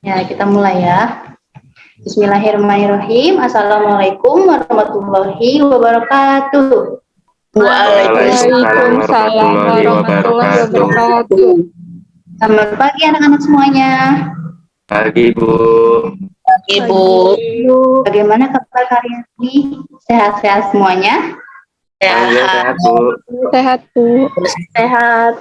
Ya, kita mulai ya. Bismillahirrahmanirrahim. Assalamualaikum warahmatullahi wabarakatuh. Waalaikumsalam warahmatullahi wabarakatuh. Selamat pagi anak-anak semuanya. Pagi, Bu. Pagi, Bu. Bagaimana kabar kalian ini? Sehat-sehat semuanya? Sehat, Bu. Sehat, Bu. Sehat.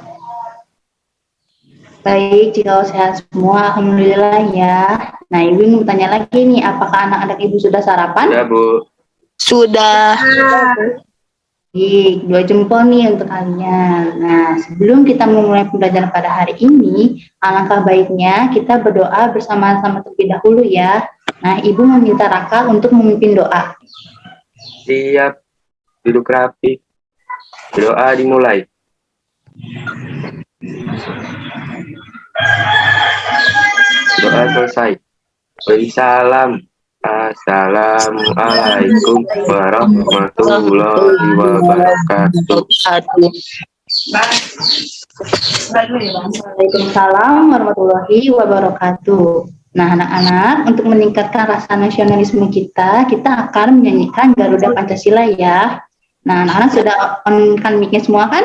Baik, jika sehat semua, alhamdulillah ya. Nah, Ibu mau tanya lagi nih, apakah anak-anak Ibu sudah sarapan? Sudah, Bu. Sudah. Baik, 2 jempol nih untuk kalian. Nah, sebelum kita memulai pembelajaran pada hari ini, alangkah baiknya kita berdoa bersama-sama terlebih dahulu ya. Nah, Ibu meminta Raka untuk memimpin doa. Siap. Duduk rapi. Doa dimulai. Doa selesai. Beri salam. Assalamualaikum warahmatullahi wabarakatuh. Waalaikumsalam warahmatullahi wabarakatuh. Nah, anak-anak, untuk meningkatkan rasa nasionalisme kita akan menyanyikan Garuda Pancasila ya. Nah, anak-anak sudah on-kan mic-nya semua kan?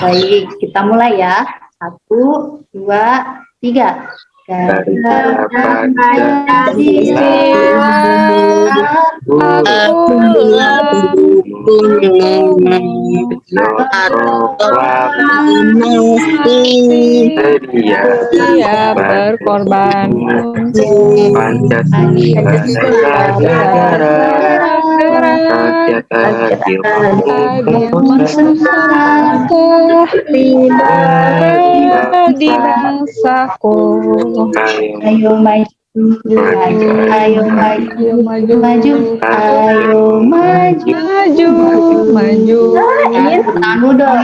Baik, kita mulai ya. 1, 2, 3. Garuda Pancasila, Siap berkorban untuk Pancasila negara rakyat adil di bangsaku. Ayo maju, ayo maju, maju, ayo maju, maju. Tangan dulu dong.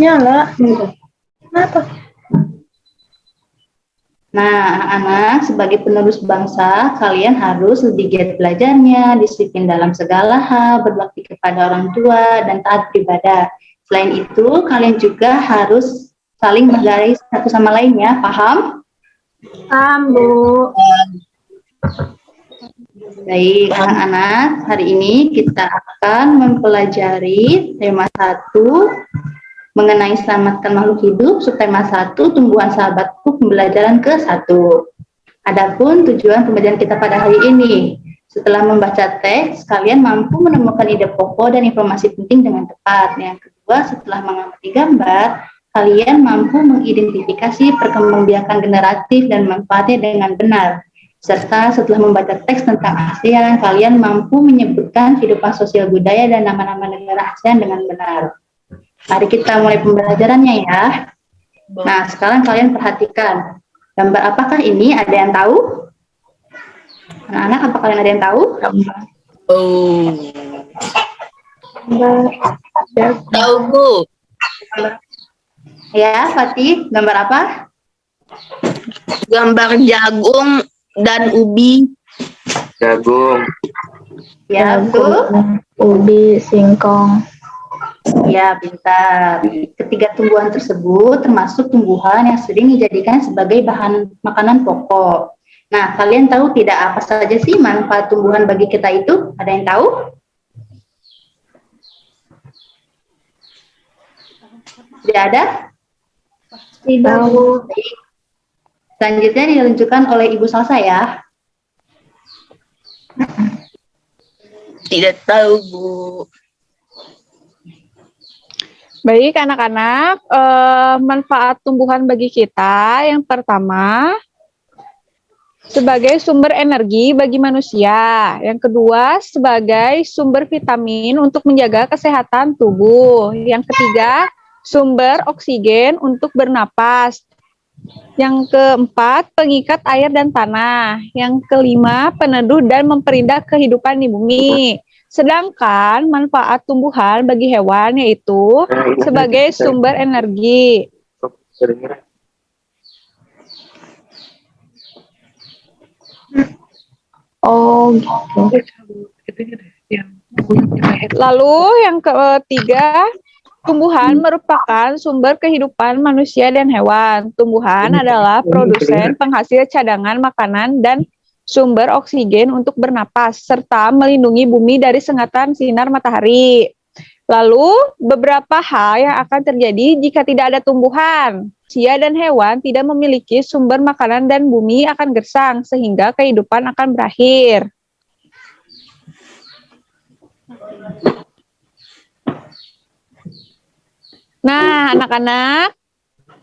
Nyala. Kenapa? Nah, anak-anak, sebagai penerus bangsa, kalian harus lebih giat belajarnya, disiplin dalam segala hal, berbakti kepada orang tua, dan taat beribadah. Selain itu, kalian juga harus saling menghargai satu sama lainnya, paham? Paham, Bu. Baik, anak-anak, hari ini kita akan mempelajari tema 1, mengenai selamatkan makhluk hidup, subtema 1, tumbuhan sahabatku, pembelajaran ke-1. Adapun tujuan pembelajaran kita pada hari ini, setelah membaca teks, kalian mampu menemukan ide pokok dan informasi penting dengan tepat. Yang kedua, setelah mengamati gambar, kalian mampu mengidentifikasi perkembangbiakan generatif dan manfaatnya dengan benar. Serta setelah membaca teks tentang ASEAN, kalian mampu menyebutkan kehidupan sosial budaya dan nama-nama negara ASEAN dengan benar. Mari kita mulai pembelajarannya ya. Nah, sekarang kalian perhatikan. Gambar apakah ini? Ada yang tahu? Anak-anak, apa kalian ada yang tahu? Tahu, Bu. Ya, Fatih, gambar apa? Gambar jagung dan ubi. jagung, Ya, betul. Ubi, singkong. Ya, pintar. Ketiga tumbuhan tersebut termasuk tumbuhan yang sering dijadikan sebagai bahan makanan pokok. Nah, kalian tahu tidak apa saja sih manfaat tumbuhan bagi kita itu? Ada yang tahu? Tidak ada? Tidak, Bu. Baik. Selanjutnya dilanjutkan oleh Ibu Salsa ya. Tidak tahu, Bu. Baik anak-anak, manfaat tumbuhan bagi kita yang pertama sebagai sumber energi bagi manusia, yang kedua sebagai sumber vitamin untuk menjaga kesehatan tubuh, yang ketiga sumber oksigen untuk bernapas, yang keempat pengikat air dan tanah, yang kelima peneduh dan memperindah kehidupan di bumi. Sedangkan manfaat tumbuhan bagi hewan yaitu sebagai sumber energi. Oh, gitu. Lalu yang ketiga Tumbuhan merupakan sumber kehidupan manusia dan hewan. Tumbuhan adalah produsen penghasil cadangan makanan dan sumber oksigen untuk bernapas, serta melindungi bumi dari sengatan sinar matahari. Lalu, beberapa hal yang akan terjadi jika tidak ada tumbuhan. Manusia dan hewan tidak memiliki sumber makanan dan bumi akan gersang, sehingga kehidupan akan berakhir. Nah, anak-anak,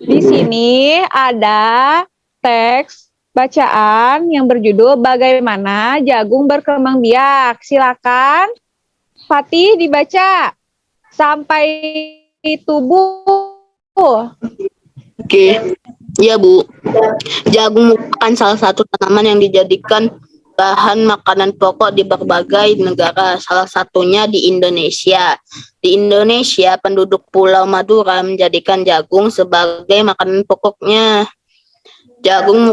di sini ada teks bacaan yang berjudul Bagaimana Jagung Berkembang Biak. Silakan, Fatih dibaca sampai tubuh. Oke. Ya, Bu. Jagung merupakan salah satu tanaman yang dijadikan bahan makanan pokok di berbagai negara, salah satunya di Indonesia. Di Indonesia, penduduk Pulau Madura menjadikan jagung sebagai makanan pokoknya. Jagung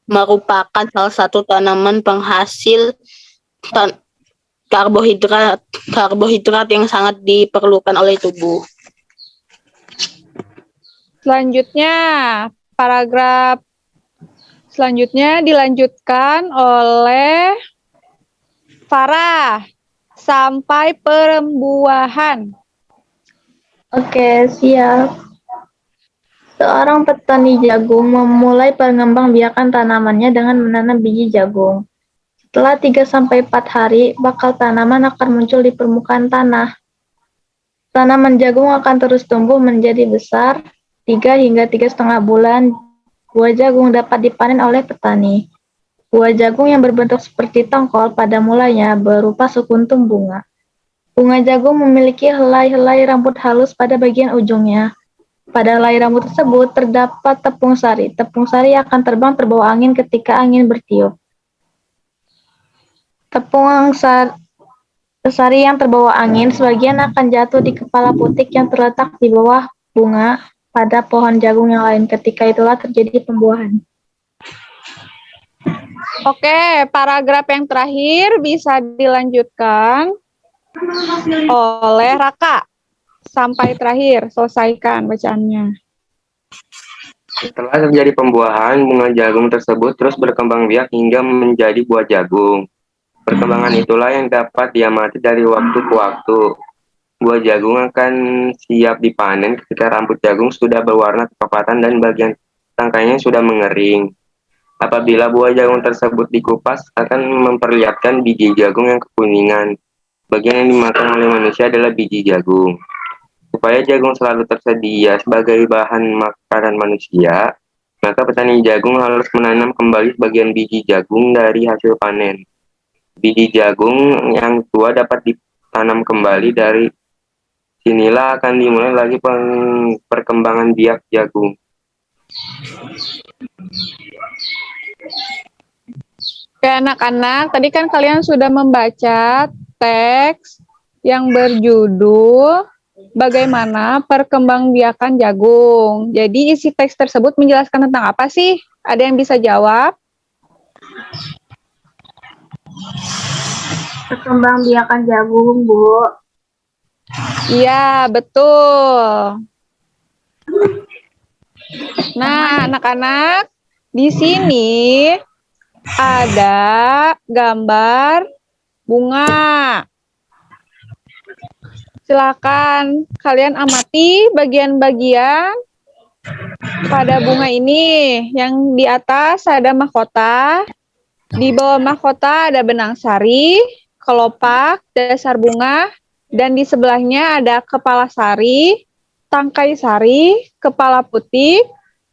merupakan salah satu tanaman penghasil karbohidrat yang sangat diperlukan oleh tubuh. Selanjutnya, paragraf selanjutnya dilanjutkan oleh Farah sampai perembuahan. Oke, siap. Seorang petani jagung memulai pengembangbiakan tanamannya dengan menanam biji jagung. Setelah 3-4 hari, bakal tanaman akan muncul di permukaan tanah. Tanaman jagung akan terus tumbuh menjadi besar. 3 hingga 3,5 bulan, buah jagung dapat dipanen oleh petani. Buah jagung yang berbentuk seperti tongkol pada mulanya berupa sekuntum bunga. Bunga jagung memiliki helai-helai rambut halus pada bagian ujungnya. Pada helai rambut tersebut terdapat tepung sari. Tepung sari akan terbang terbawa angin ketika angin bertiup. Tepung sari yang terbawa angin sebagian akan jatuh di kepala putik yang terletak di bawah bunga pada pohon jagung yang lain. Ketika itulah terjadi pembuahan. Oke, paragraf yang terakhir bisa dilanjutkan oleh Raka. Sampai terakhir, selesaikan bacaannya. Setelah terjadi pembuahan, bunga jagung tersebut terus berkembang biak hingga menjadi buah jagung. Perkembangan itulah yang dapat diamati dari waktu ke waktu. Buah jagung akan siap dipanen ketika rambut jagung sudah berwarna kecoklatan dan bagian tangkainya sudah mengering. Apabila buah jagung tersebut dikupas, akan memperlihatkan biji jagung yang kekuningan. Bagian yang dimakan oleh manusia adalah biji jagung. Supaya jagung selalu tersedia sebagai bahan makanan manusia, maka petani jagung harus menanam kembali bagian biji jagung dari hasil panen. Biji jagung yang tua dapat ditanam kembali. Dari sinilah akan dimulai lagi perkembangan biak jagung. Oke, anak-anak, tadi kan kalian sudah membaca teks yang berjudul Bagaimana Perkembangbiakan Jagung. Jadi isi teks tersebut menjelaskan tentang apa sih? Ada yang bisa jawab? Perkembangbiakan jagung, Bu. Iya, betul. Nah, anak-anak, di sini ada gambar bunga. Silakan kalian amati bagian-bagian pada bunga ini. Yang di atas ada mahkota, di bawah mahkota ada benang sari, kelopak, dasar bunga, dan di sebelahnya ada kepala sari, tangkai sari, kepala putik,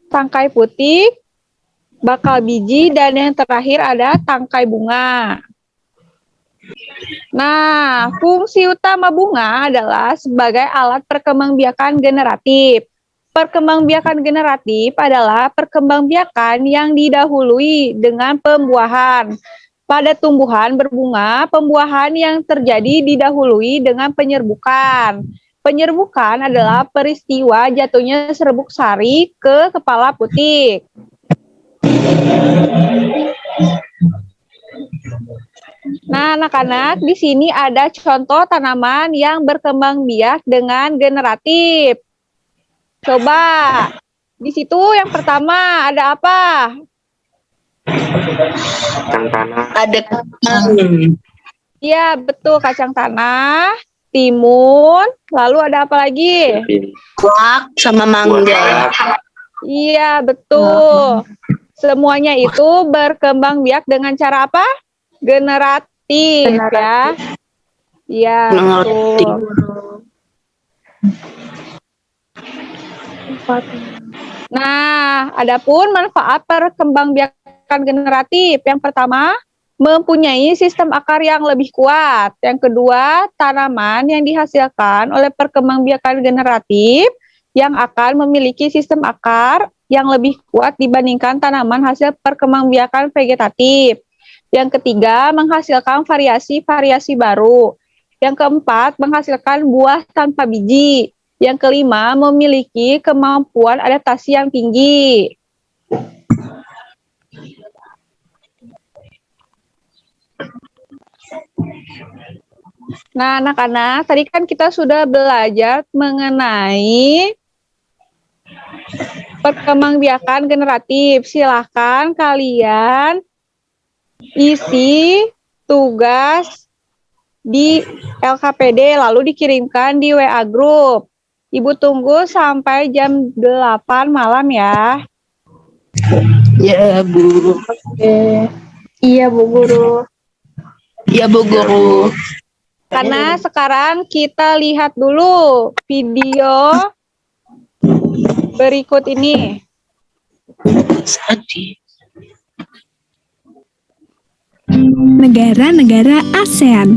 tangkai putik, bakal biji, dan yang terakhir ada tangkai bunga. Nah, fungsi utama bunga adalah sebagai alat perkembangbiakan generatif. Perkembangbiakan generatif adalah perkembangbiakan yang didahului dengan pembuahan. Pada tumbuhan berbunga, pembuahan yang terjadi didahului dengan penyerbukan. Penyerbukan adalah peristiwa jatuhnya serbuk sari ke kepala putik. Nah, anak-anak, di sini ada contoh tanaman yang berkembang biak dengan generatif. Coba, di situ yang pertama ada apa? Kacang tanah, Ada kacang, Iya, betul, kacang tanah, timun, lalu ada apa lagi? kuak, sama buah mangga. salak, Iya, betul. Semuanya itu berkembang biak dengan cara apa? Generatif, ya. Iya, Generatif. betul. Nah, adapun manfaat perkembangbiakan generatif. Yang pertama, mempunyai sistem akar yang lebih kuat. Yang kedua, tanaman yang dihasilkan oleh perkembangbiakan generatif yang akan memiliki sistem akar yang lebih kuat dibandingkan tanaman hasil perkembangbiakan vegetatif. Yang ketiga, menghasilkan variasi-variasi baru. Yang keempat, menghasilkan buah tanpa biji. Yang kelima, memiliki kemampuan adaptasi yang tinggi. Nah, anak-anak, tadi kan kita sudah belajar mengenai perkembangbiakan generatif. Silahkan kalian isi tugas di LKPD lalu dikirimkan di WA Group. Ibu tunggu sampai jam 8 malam ya. Ya, Bu. Oke. Iya, Bu Guru. Ya, Bu Guru. Karena sekarang kita lihat dulu video berikut ini. Negara-negara ASEAN.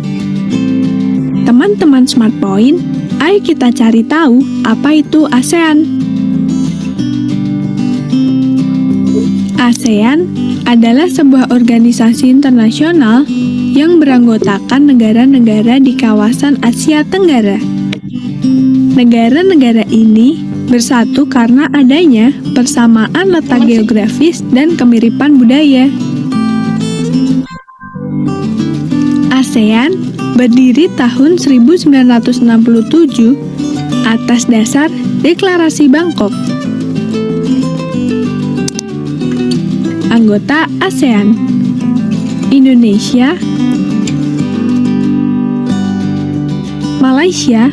Teman-teman Smart Point, ayo kita cari tahu apa itu ASEAN. ASEAN adalah sebuah organisasi internasional yang beranggotakan negara-negara di kawasan Asia Tenggara. Negara-negara ini bersatu karena adanya persamaan letak geografis dan kemiripan budaya. ASEAN berdiri tahun 1967 atas dasar Deklarasi Bangkok. Anggota ASEAN: Indonesia, Malaysia,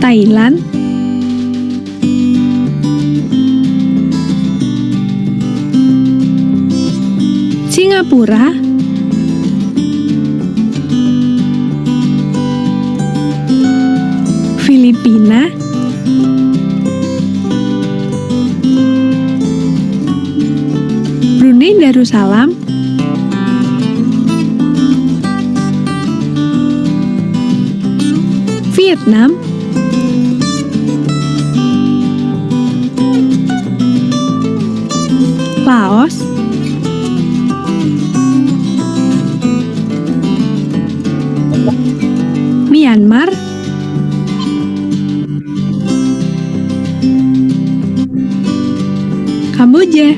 Thailand, Singapura, Filipina, Brunei Darussalam, Vietnam, Laos, Myanmar, Kamboja.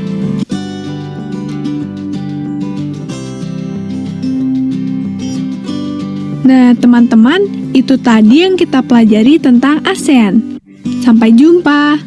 Nah, teman-teman, itu tadi yang kita pelajari tentang ASEAN. Sampai jumpa.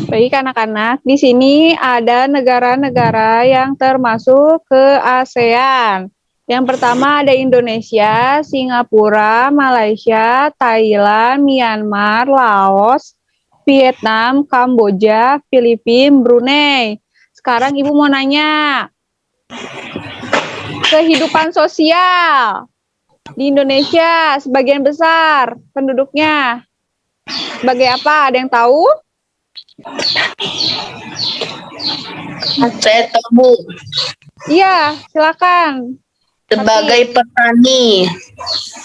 Baik anak-anak, di sini ada negara-negara yang termasuk ke ASEAN. Yang pertama ada Indonesia, Singapura, Malaysia, Thailand, Myanmar, Laos, Vietnam, Kamboja, Filipina, Brunei. Sekarang Ibu mau nanya, kehidupan sosial di Indonesia sebagian besar penduduknya sebagai apa? Ada yang tahu? Saya tahu, Iya, silakan. sebagai petani.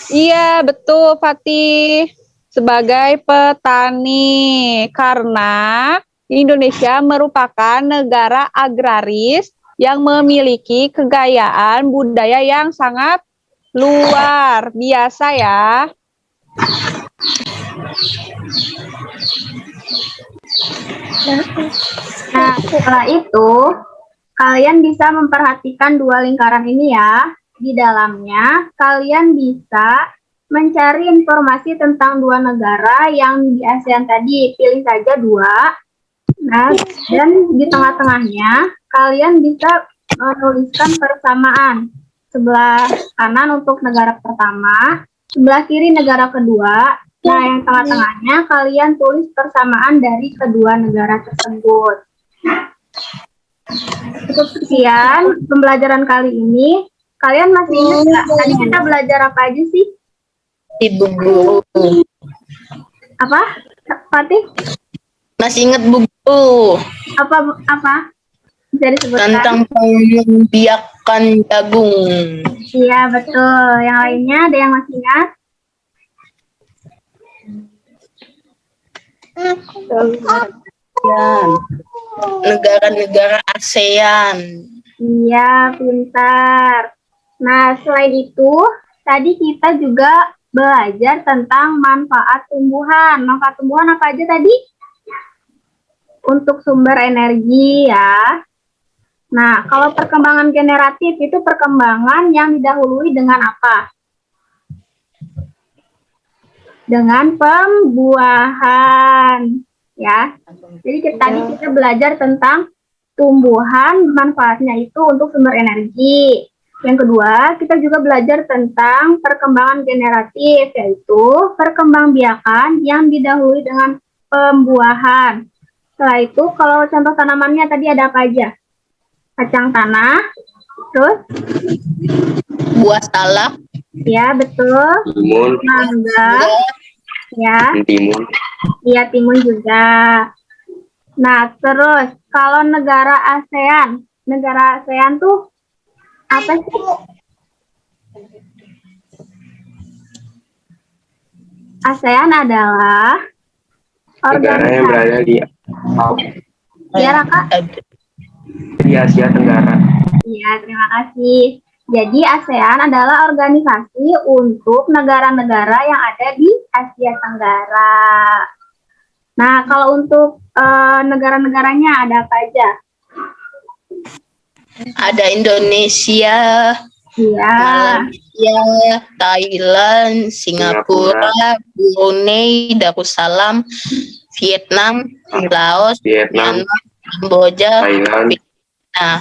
Iya, betul Fatih. Sebagai petani. Karena Indonesia merupakan negara agraris yang memiliki kekayaan budaya yang sangat luar biasa ya. Nah, setelah itu, kalian bisa memperhatikan dua lingkaran ini ya. Di dalamnya, kalian bisa mencari informasi tentang dua negara yang di ASEAN tadi. Pilih saja dua. Nah, dan di tengah-tengahnya, kalian bisa menuliskan persamaan. Sebelah kanan untuk negara pertama, sebelah kiri negara kedua. Nah, yang tengah-tengahnya kalian tulis persamaan dari kedua negara tersebut. Cukup sekian pembelajaran kali ini. Kalian masih ingat nggak? Tadi kita belajar apa aja sih? Ibu guru. Apa? Fatih? Masih ingat Bu Guru Apa? Bisa disebutkan? tentang pembiakan jagung. Iya, betul. Yang lainnya ada yang masih ingat? Negara-negara ASEAN. Iya, pintar. Nah, selain itu, tadi kita juga belajar tentang manfaat tumbuhan. Manfaat tumbuhan apa aja tadi? Untuk sumber energi ya. Nah, kalau perkembangan generatif itu perkembangan yang didahului dengan apa? Dengan pembuahan, ya. Jadi tadi kita belajar tentang tumbuhan, manfaatnya itu untuk sumber energi. Yang kedua, kita juga belajar tentang perkembangan generatif, yaitu perkembangbiakan yang didahului dengan pembuahan. Setelah itu, kalau contoh tanamannya tadi ada apa aja? Kacang tanah, terus? Buah salak. Ya, betul. Timun, Mangga, ya. timun, Iya, timun juga. Nah, terus kalau negara ASEAN tuh apa sih? ASEAN adalah negara yang berada Ya, Raka? di Asia Tenggara. Iya, terima kasih. Jadi ASEAN adalah organisasi untuk negara-negara yang ada di Asia Tenggara. Nah, kalau untuk negara-negaranya ada apa aja? Ada Indonesia, Iya, Malaysia, Thailand, Singapura, Brunei, Darussalam, Vietnam, Laos, Vietnam, Myanmar, Kamboja, Thailand. Nah,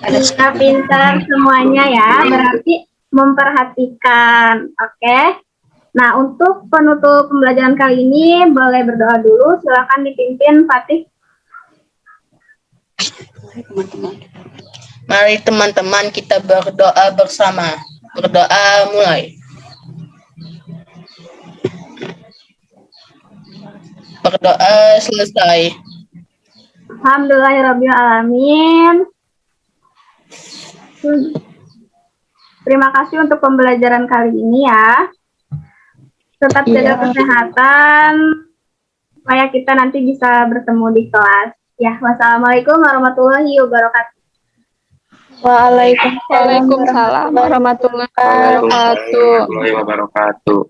bisa pintar semuanya ya, berarti memperhatikan. Oke. Nah, untuk penutup pembelajaran kali ini, boleh berdoa dulu. Silakan dipimpin Fatih. mari teman-teman kita berdoa bersama. Berdoa mulai. Berdoa selesai. Alhamdulillahirrabbilalamin. Terima kasih untuk pembelajaran kali ini ya. Tetap jaga kesehatan supaya kita nanti bisa bertemu di kelas. Ya, wassalamualaikum warahmatullahi wabarakatuh. Waalaikumsalam warahmatullahi wabarakatuh. Warahmatullahi wabarakatuh.